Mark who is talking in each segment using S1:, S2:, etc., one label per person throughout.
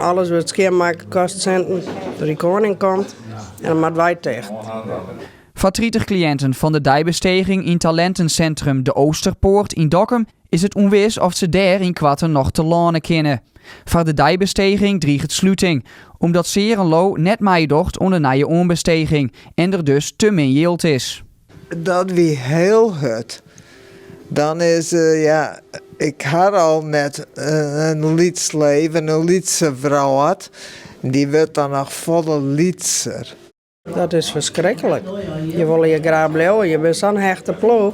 S1: alles wat schoonmaken kost centen. De rekening komt en dan moeten wij tegen.
S2: Voor 30 cliënten van de dijbesteging in talentencentrum De Oosterpoort in Dokkum is het onwis of ze daar in Kwatten nog te lanen kunnen. Voor de dijbesteging dreigt het sluiting, omdat 's Heerenlo net meedocht onder de nieuwe onbesteging en er dus te min yield is.
S3: Dat wie heel hut. Dan is, ik had al met een lietsleef, een lietse vrouw had. Die wordt dan nog volle lietser.
S1: Dat is verschrikkelijk. Je wil je graag blijven, je bent zo'n hechte ploeg.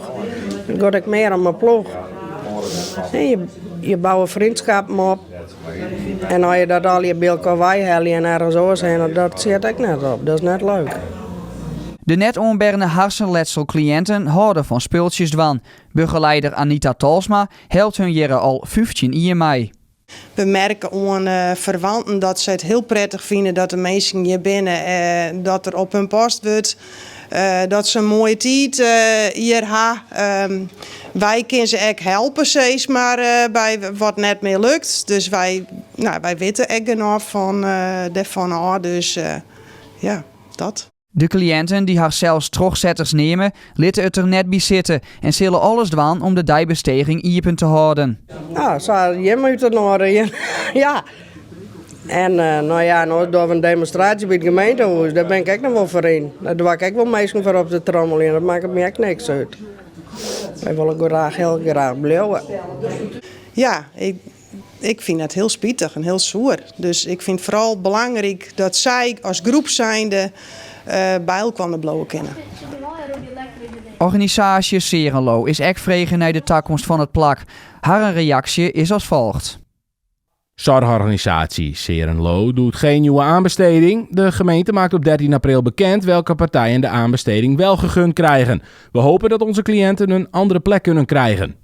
S1: Dan ga ik meer aan mijn ploeg. En je bouwt vriendschappen op. En als je dat al je beeld kan wijhellen en ergens oor zijn, dat zit ik net op. Dat is net leuk.
S2: De net onberne hersenletselcliënten houden van speeltjesdwan. Begeleider Anita Talsma helpt hun jaren al 15 jaar mee.
S4: We merken aan verwanten dat ze het heel prettig vinden dat de mensen hier binnen, dat er op hun post wordt, dat ze een mooie tijd hier hebben. Wij kunnen ze ook helpen steeds, maar bij wat net meer lukt. Dus wij weten echt genoeg van daarvan. Dus dat.
S2: De cliënten die haar zelfs terugzetters nemen, laten het er net bij zitten en zullen alles doen om de dijbesteging iepen te houden.
S1: Nou, je moet er nog ja. En nou doen we een demonstratie bij het gemeentehuis. Daar ben ik ook nog wel voor in. Daar doe ik ook wel mensen voor op de trommel in. Dat maakt me echt niks uit. Wij willen heel graag blijven.
S4: Ja, ik vind het heel spietig en heel zoer. Dus ik vind vooral belangrijk dat zij als groep zijnde bij elkaar blijven kennen.
S2: Organisatie Serenlo is echt vregen naar de toekomst van het plak. Haar reactie is als volgt.
S5: Zorgorganisatie Serenlo doet geen nieuwe aanbesteding. De gemeente maakt op 13 april bekend welke partijen de aanbesteding wel gegund krijgen. We hopen dat onze cliënten een andere plek kunnen krijgen.